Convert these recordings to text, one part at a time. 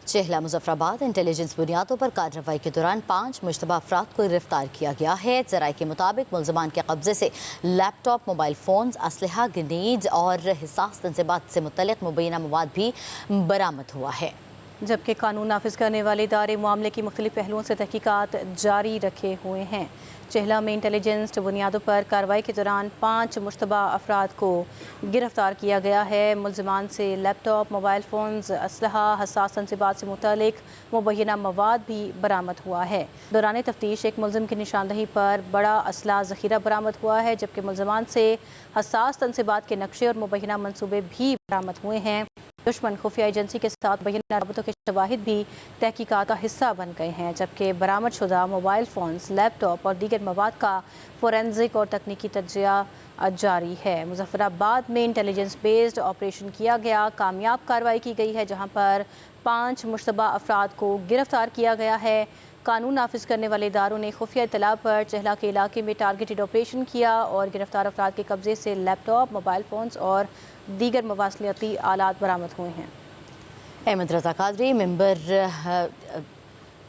चहला मुजफ्फराबाद इंटेलिजेंस बुनियादों पर कार्रवाई के दौरान 5 मुश्तबा अफराद को गिरफ्तार किया गया है। ज़राए के मुताबिक मुलजमान के कब्जे से लैपटॉप, मोबाइल फ़ोन्स, असलहा, ग्रेनेड और हिसास तंज़ीबात से मुतल्लिक़ मुबैना मवाद भी बरामद हुआ है। जबकि कानून नाफिज करने वाले इदारे मामले की मुख्तलिफ पहलुओं से तहकीकात जारी रखे हुए हैं। चहला में इंटेलिजेंस बुनियादों पर कार्रवाई के दौरान 5 मुश्तबा अफराद को गिरफ्तार किया गया है। मुलजमान से लैपटॉप, मोबाइल फ़ोन्स, असलहा, हसास तंसीबात से मुतालिक मुबैना मवाद भी बरामद हुआ है। दौरान तफ्तीश एक मुलजिम की निशानदही पर बड़ा असला ज़ख़ीरा बरामद हुआ है, जबकि मुलजमान से हसास तंसीबात के नक्शे और मुबैना मनसूबे भी बरामद हुए हैं। दुश्मन खुफिया एजेंसी के साथ मुबैना रबतों के शवाहिद भी तहकीकात का हिस्सा बन गए हैं, जबकि बरामद शुदा मोबाइल फ़ोन्स, लैपटॉप और दीगर मवाद का फोरेंसिक और तकनीकी तज्जिया जारी है। मुजफ्फराबाद में इंटेलिजेंस बेस्ड ऑपरेशन किया गया, कामयाब कार्रवाई की गई है, जहां पर 5 मुश्तबा अफराद को गिरफ्तार किया गया है। कानून नाफिज करने वाले इदारों ने खुफिया इत्तला पर चहला के इलाके में टारगेटेड ऑपरेशन किया और गिरफ्तार अफराद के कब्जे से लैपटॉप, मोबाइल फ़ोन्स और दीगर मवासलाती आलात बरामद हुए हैं। अहमद रज़ा कादरी मेंबर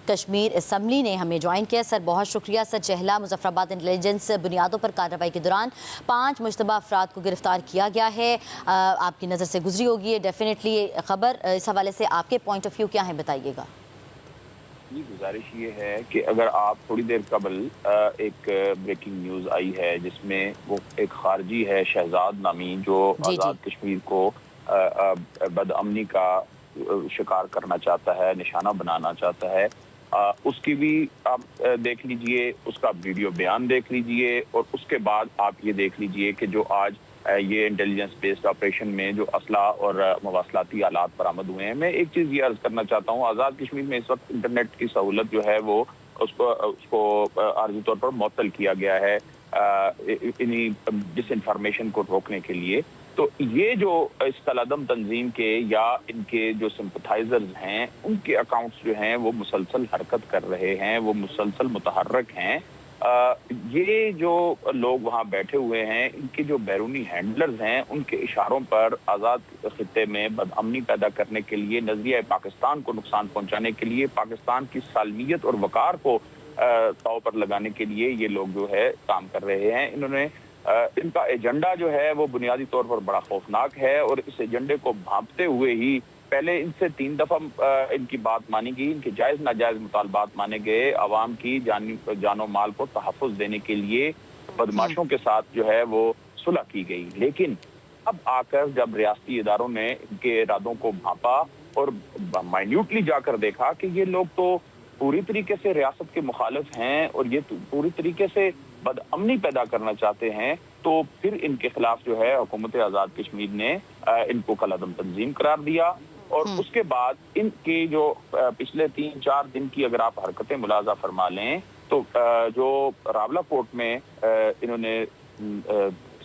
कश्मीर असम्बली ने हमें ज्वाइन किया। सर बहुत शुक्रिया। सर, चहला मुजफ्फराबाद इंटेलिजेंस बुनियादों पर कार्रवाई के दौरान 5 मुश्तबा अफराद को गिरफ्तार किया गया है। आपकी नज़र से गुजरी होगी ये डेफिनेटली खबर। इस हवाले से आपके पॉइंट ऑफ व्यू क्या है, बताइएगा। जी, गुजारिश ये है कि अगर आप थोड़ी देर कबल एक ब्रेकिंग न्यूज़ आई है जिसमें वो एक खारजी है शहजाद नामी जो आज़ाद कश्मीर को बदअमनी का शिकार करना चाहता है, निशाना बनाना चाहता है, उसकी भी आप देख लीजिए, उसका वीडियो बयान देख लीजिए और उसके बाद आप ये देख लीजिए कि जो आज ये इंटेलिजेंस बेस्ड ऑपरेशन में जो असला और मवासलाती आलात बरामद हुए हैं। मैं एक चीज़ ये अर्ज करना चाहता हूँ, आज़ाद कश्मीर में इस वक्त इंटरनेट की सहूलत जो है वो उसको आर्जी तौर पर मुअत्तल किया गया है इन्हीं डिसइंफॉर्मेशन को रोकने के लिए। तो ये जो इस कलादम तंजीम के या इनके जो सिंपथाइजर्स हैं उनके अकाउंट्स जो हैं वो मुसलसल हरकत कर रहे हैं, वो मुसलसल मुतहर्रक हैं। ये जो लोग वहाँ बैठे हुए हैं, इनके जो बैरूनी हैंडलर्स हैं, उनके इशारों पर आज़ाद खित्ते में बदअमनी पैदा करने के लिए, नजरिया पाकिस्तान को नुकसान पहुँचाने के लिए, पाकिस्तान की सालमियत और वकार को दांव पर लगाने के लिए ये लोग जो है काम कर रहे हैं। इनका एजेंडा जो है वो बुनियादी तौर पर बड़ा खौफनाक है और इस एजेंडे को भांपते हुए ही पहले इनसे 3 दफा इनकी बात मानी गई, इनके जायज नाजायज मुतालबात माने गए, आवाम की जानो माल को तहफ़्फ़ुज़ देने के लिए बदमाशों के साथ जो है वो सुलह की गई। लेकिन अब आकर जब रियासती इदारों ने इनके इरादों को भांपा और माइन्यूटली जाकर देखा कि ये लोग तो पूरी तरीके से रियासत के मुखालिफ हैं और ये पूरी तरीके से बदअमनी पैदा करना चाहते हैं, तो फिर इनके खिलाफ जो है हुकूमत आज़ाद कश्मीर ने इनको कलादम तंजीम करार दिया। और उसके बाद इनके जो पिछले 3-4 दिन की अगर आप हरकतें मुलाजा फरमा लें तो जो रावला कोट में इन्होंने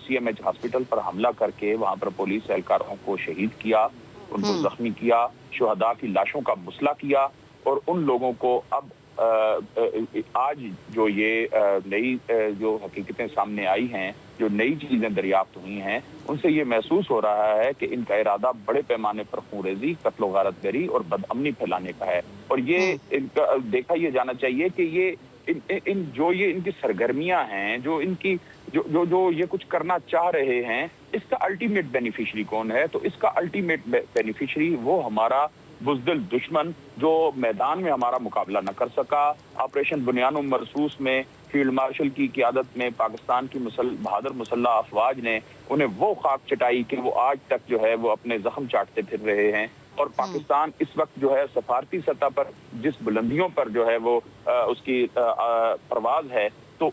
CMH हॉस्पिटल पर हमला करके वहां पर पुलिस एहलकारों को शहीद किया, उनको जख्मी किया, शुहदा की लाशों का मुसला किया और उन लोगों को अब आज जो ये नई जो हकीकतें सामने आई हैं, जो नई चीजें दरियाफ्त हुई हैं, उनसे ये महसूस हो रहा है कि इनका इरादा बड़े पैमाने पर खूंरेजी, कत्ल गारतगरी और बदअमनी फैलाने का है। और ये इनका देखा ये जाना चाहिए कि ये इनकी सरगर्मियां हैं, जो इनकी जो ये कुछ करना चाह रहे हैं, इसका अल्टीमेट बेनिफिशरी कौन है? तो इसका अल्टीमेट बेनिफिशरी वो हमारा बुज़दिल दुश्मन जो मैदान में हमारा मुकाबला न कर सका। ऑपरेशन बुनियान मरसूस में फील्ड मार्शल की क़ियादत में पाकिस्तान की बहादुर मुसल्लह अफवाज ने उन्हें वो खाक चटाई कि वो आज तक जो है वो अपने जख्म चाटते फिर रहे हैं। और पाकिस्तान इस वक्त जो है सफारती सतह पर जिस बुलंदियों पर जो है वो उसकी परवाज है, तो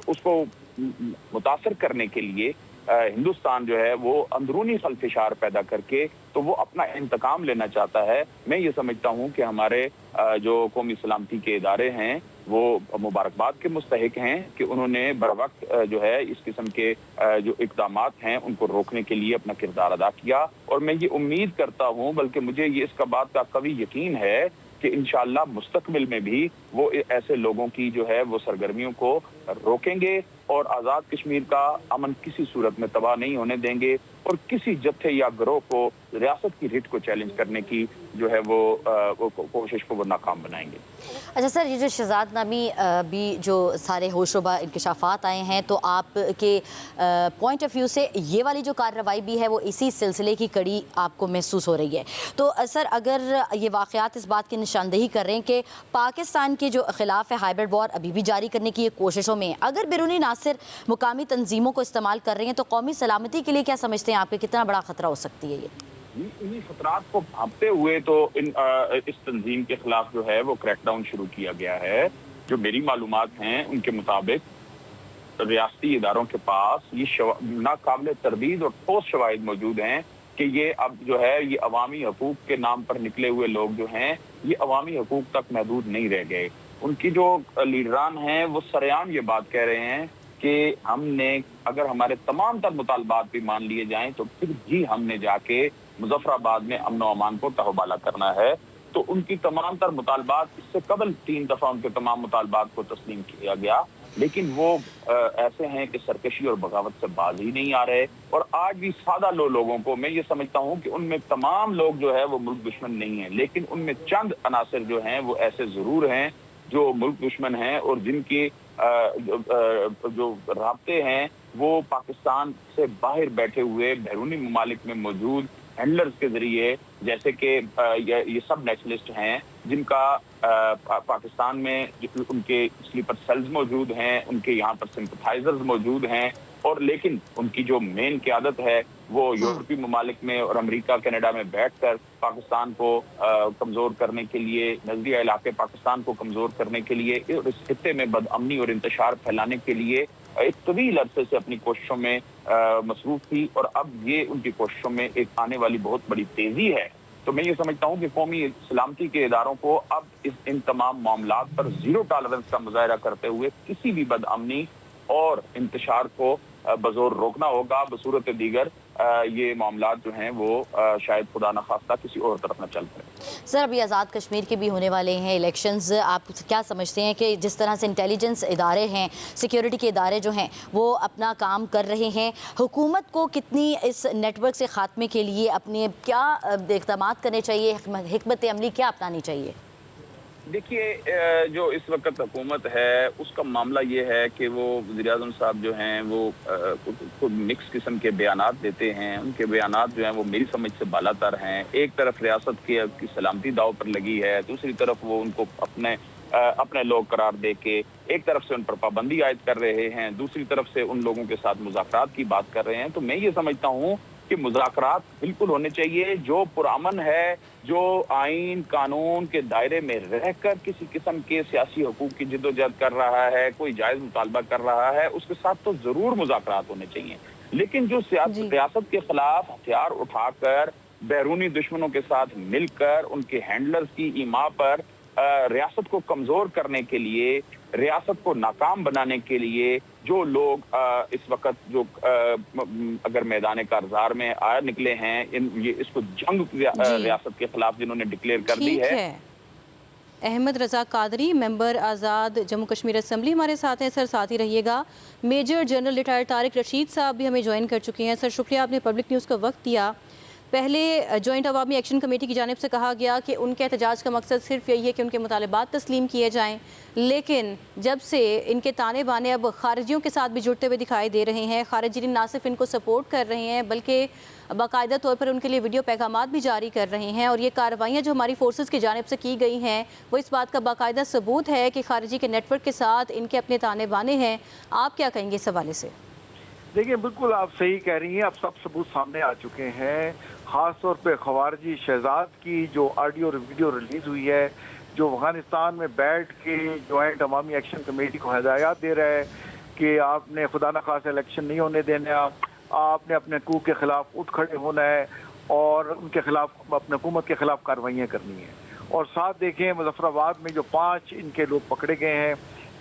उसको मुतासर करने के लिए हिंदुस्तान जो है वो अंदरूनी खलफिशार पैदा करके तो वो अपना इंतकाम लेना चाहता है। मैं ये समझता हूँ कि हमारे जो कौमी सलामती के इदारे हैं वो मुबारकबाद के मुस्तहिक हैं कि उन्होंने बर वक्त जो है इस किस्म के जो इक़दामात हैं उनको रोकने के लिए अपना किरदार अदा किया। और मैं ये उम्मीद करता हूँ, बल्कि मुझे ये इसका बात का कभी यकीन है कि इंशाअल्लाह मुस्तकबिल में भी वो ऐसे लोगों की जो है वो सरगर्मियों को रोकेंगे और आज़ाद कश्मीर का अमन किसी सूरत में तबाह नहीं होने देंगे। और किसी जत्थे या गिरोह को रियासत की रिट को चैलेंज करने की जो है वो कोशिश को वो नाकाम बनाएंगे। अच्छा सर, ये जो शहजाद नामी भी जो सारे होशरुबा इंकशाफात आए हैं, तो आपके पॉइंट ऑफ व्यू से ये वाली जो कार्रवाई भी है वो इसी सिलसिले की कड़ी आपको महसूस हो रही है। तो सर, अगर ये वाक़यात इस बात की निशानदेही कर रहे हैं कि पाकिस्तान के जो खिलाफ है हाइब्रिड वॉर अभी भी जारी करने की कोशिशों में, अगर बैरूनी नासिर मुकामी तंजीमों को इस्तेमाल कर रहे हैं, तो कौमी सलामती के लिए क्या समझते हैं आपके, कितना बड़ा ख़तरा हो सकती है ये? इन्हीं खतरात को भांपते हुए तो इस तंजीम के खिलाफ जो है वो क्रैकडाउन शुरू किया गया है। जो मेरी मालूमात हैं उनके मुताबिक रियासती इदारों के पास ये नाकाबिल तरदीद और ठोस शवाहिद मौजूद हैं कि ये अब जो है ये अवामी हकूक के नाम पर निकले हुए लोग जो हैं ये अवामी हकूक तक महदूद नहीं रह गए। उनकी जो लीडरान हैं वो सरेआम ये बात कह रहे हैं कि हमने अगर हमारे तमाम तर मुतालबात भी मान लिए जाएं तो फिर भी हमने जाके मुजफ्फराबाद में अमन व अमान को तहबाला करना है। तो उनकी तमाम तर मुतालबात, इससे कबल 3 दफा उनके तमाम मुतालबात को तस्लीम किया गया, लेकिन वो ऐसे हैं कि सरकशी और बगावत से बाज ही नहीं आ रहे। और आज भी सादा लोगों को मैं ये समझता हूँ कि उनमें तमाम लोग जो है वो मुल्क दुश्मन नहीं है, लेकिन उनमें चंद अनासर जो हैं वो ऐसे जरूर हैं जो मुल्क दुश्मन हैं और जिनकी जो राब्ते हैं वो पाकिस्तान से बाहर बैठे हुए बैरूनी ममालिक में मौजूद हैंडलर्स के जरिए, जैसे कि ये सब नेशनलिस्ट हैं जिनका पाकिस्तान में उनके स्लीपर सेल्स मौजूद हैं, उनके यहाँ पर सिंपथाइजर्स मौजूद हैं, और लेकिन उनकी जो मेन क़यादत है वो यूरोपीय ममालिक में और अमेरिका कनाडा में बैठकर पाकिस्तान को कमज़ोर करने के लिए, नजदीकी इलाके पाकिस्तान को कमज़ोर करने के लिए, इस खित्ते में बदअमनी और इंतशार फैलाने के लिए एक तवील अरसे से अपनी कोशिशों में मसरूफ थी। और अब ये उनकी कोशिशों में एक आने वाली बहुत बड़ी तेजी है। तो मैं ये समझता हूँ कि कौमी सलामती के इदारों को अब इन तमाम मामलात पर ज़ीरो टॉलरेंस का मुजाहरा करते हुए किसी भी बदअमनी और इंतशार को बजोर रोकना होगा। बसूरत दीगर ये मामलात जो हैं वो शायद खुदा न खास्ता किसी और तरफ न चल पड़े। सर, अभी आज़ाद कश्मीर के भी होने वाले हैं इलेक्शंस, आप क्या समझते हैं कि जिस तरह से इंटेलिजेंस इदारे हैं, सिक्योरिटी के इदारे जो हैं वो अपना काम कर रहे हैं, हुकूमत को कितनी इस नेटवर्क से ख़ात्मे के लिए अपने क्या इक़दाम करने चाहिए, हिकमत अमली क्या अपनानी चाहिए? देखिए, जो इस वक्त हुकूमत है उसका मामला ये है कि वो वज़ीर-ए-आज़म साहब जो हैं वो मिक्स किस्म के बयानात देते हैं। उनके बयानात जो हैं वो मेरी समझ से बालातर हैं। एक तरफ रियासत की सलामती दाव पर लगी है, दूसरी तरफ वो उनको अपने लोग करार दे के एक तरफ से उन पर पाबंदी आयद कर रहे हैं, दूसरी तरफ से उन लोगों के साथ मुज़ाकरात की बात कर रहे हैं। तो मैं ये समझता हूँ कि मुज़ाकरात बिल्कुल होने चाहिए। जो पुरअमन है, जो आइन कानून के दायरे में रहकर किसी किस्म के सियासी हकूक की जिद्दोजहद कर रहा है, कोई जायज़ मुतालबा कर रहा है, उसके साथ तो ज़रूर मुज़ाकरात होने चाहिए। लेकिन जो रियासत के खिलाफ हथियार उठाकर बैरूनी दुश्मनों के साथ मिलकर उनके हैंडलर्स की ईमा पर रियासत को कमज़ोर करने के लिए, रियासत को नाकाम बनाने के लिए जो लोग इस वक्त जो अगर मैदान कारज़ार में निकले हैं, इसको जंग रियासत के खिलाफ जिन्होंने डिक्लेयर कर दी है। अहमद रज़ा कादरी, मेंबर आज़ाद जम्मू कश्मीर असम्बली हमारे साथ हैं। सर, साथ ही रहिएगा। Major general retired Tariq Rashid साहब भी हमें ज्वाइन कर चुके हैं। सर, शुक्रिया आपने पब्लिक न्यूज़ का वक्त दिया। पहले जॉइंट अवामी एक्शन कमेटी की जानिब से कहा गया कि उनके एहतजाज का मकसद सिर्फ यही है कि उनके मुतालबात तस्लीम किए जाएं, लेकिन जब से इनके ताने बाने अब खारिजियों के साथ भी जुड़ते हुए दिखाई दे रहे हैं, खारिजी ना सिर्फ इनको सपोर्ट कर रहे हैं बल्कि बाकायदा तौर पर उनके लिए वीडियो पैगामात भी जारी कर रहे हैं। और ये कार्रवाइयाँ जो हमारी फोर्सेस की जानिब से की गई हैं वो इस बात का बाकायदा सबूत है कि खारिजी के नेटवर्क के साथ इनके अपने ताने बाने हैं। आप क्या कहेंगे इस हवाले से? देखिए, बिल्कुल आप सही कह रही हैं। अब सब सबूत सामने आ चुके हैं। ख़ास तौर पे खवारजी शहजाद की जो ऑडियो और वीडियो रिलीज़ हुई है, जो अफगानिस्तान में बैठ के जॉइंट अवामी एक्शन कमेटी को हिदायत दे रहा है कि आपने खुदा न खासा इलेक्शन नहीं होने देना, आपने अपने हकूक़ के ख़िलाफ़ उठ खड़े होना है और उनके खिलाफ, अपने हुकूमत के ख़िलाफ़ कार्रवाइयाँ करनी है। और साथ देखें, मुजफ्फराबाद में जो 5 इनके लोग पकड़े गए हैं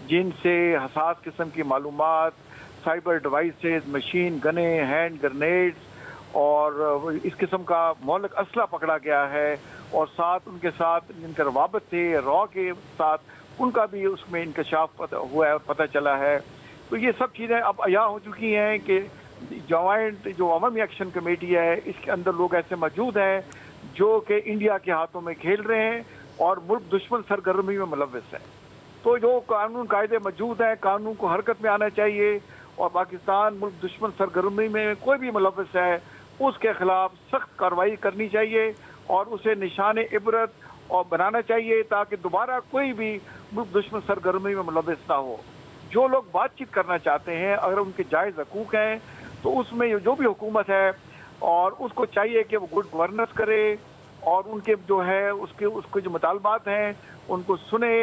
जिनसे हसास किस्म की मालूमात, साइबर डिवाइसेस, मशीन गने, हैंड ग्रेनेड्स और इस किस्म का मौलिक असला पकड़ा गया है, और साथ उनके साथ जिनके रवाबत थे रॉ के साथ, उनका भी उसमें इंकशाफ हुआ है, पता चला है। तो ये सब चीज़ें अब अया हो चुकी हैं कि जॉइंट जो अवामी एक्शन कमेटी है इसके अंदर लोग ऐसे मौजूद हैं जो कि इंडिया के हाथों में खेल रहे हैं और मुल्क दुश्मन सरगर्मी में मुलव्वस है। तो जो कानून कायदे मौजूद हैं, कानून को हरकत में आना चाहिए और पाकिस्तान मुल्क दुश्मन सरगर्मी में कोई भी मुलव्वस है उसके खिलाफ सख्त कार्रवाई करनी चाहिए और उसे निशान इबरत और बनाना चाहिए ताकि दोबारा कोई भी मुल्क दुश्मन सरगर्मी में मुलव्वस ना हो। जो लोग बातचीत करना चाहते हैं अगर उनके जायज़ हकूक़ हैं तो उसमें जो भी हुकूमत है और उसको चाहिए कि वो गुड गवर्नेंस करे और उनके जो है उसके जो मुतालबात हैं उनको सुने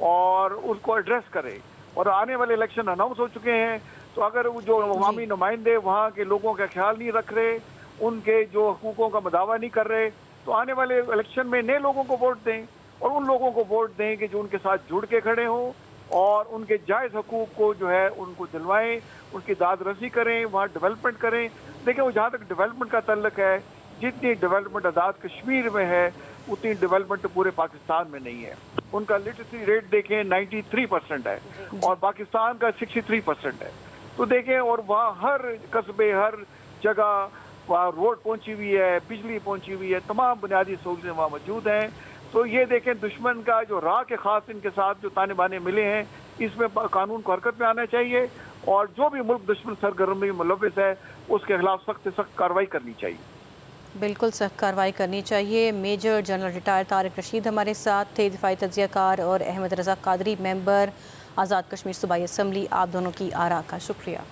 और उसको एड्रेस करे। और आने वाले इलेक्शन अनाउंस हो चुके हैं तो अगर वो जो अवामी नुमाइंदे वहाँ के लोगों का ख्याल नहीं रख रहे, उनके जो हकूक़ों का मुदावा नहीं कर रहे, तो आने वाले इलेक्शन में नए लोगों को वोट दें और उन लोगों को वोट दें कि जो उनके साथ जुड़ के खड़े हों और उनके जायज़ हकूक़ को जो है उनको दिलवाएं, उनकी दाद रसी करें, वहाँ डेवलपमेंट करें। देखिए वो जहाँ तक डेवलपमेंट का तल्लक है, जितनी डेवलपमेंट आज़ाद कश्मीर में है उतनी डेवलपमेंट पूरे पाकिस्तान में नहीं है। उनका लिटरेसी रेट देखें 93% है और पाकिस्तान का 63% है। तो देखें और वहाँ हर कस्बे हर जगह वहाँ रोड पहुँची हुई है, बिजली पहुँची हुई है, तमाम बुनियादी सहूलतें वहाँ मौजूद हैं। तो ये देखें दुश्मन का जो राह के खास इनके साथ जो ताने बाने मिले हैं इसमें कानून को हरकत में आना चाहिए और जो भी मुल्क दुश्मन सरगर्मी में मुलव्वस है उसके खिलाफ सख्त से सख्त कार्रवाई करनी चाहिए। बिल्कुल सख्त कार्रवाई करनी चाहिए। Major general retire Tariq Rashid हमारे साथ थे, दिफाई तज्ज़ियाकार, और अहमद रज़ा कादरी मेंबर आज़ाद कश्मीर सूबाई असम्बली। आप दोनों की आरा का शुक्रिया।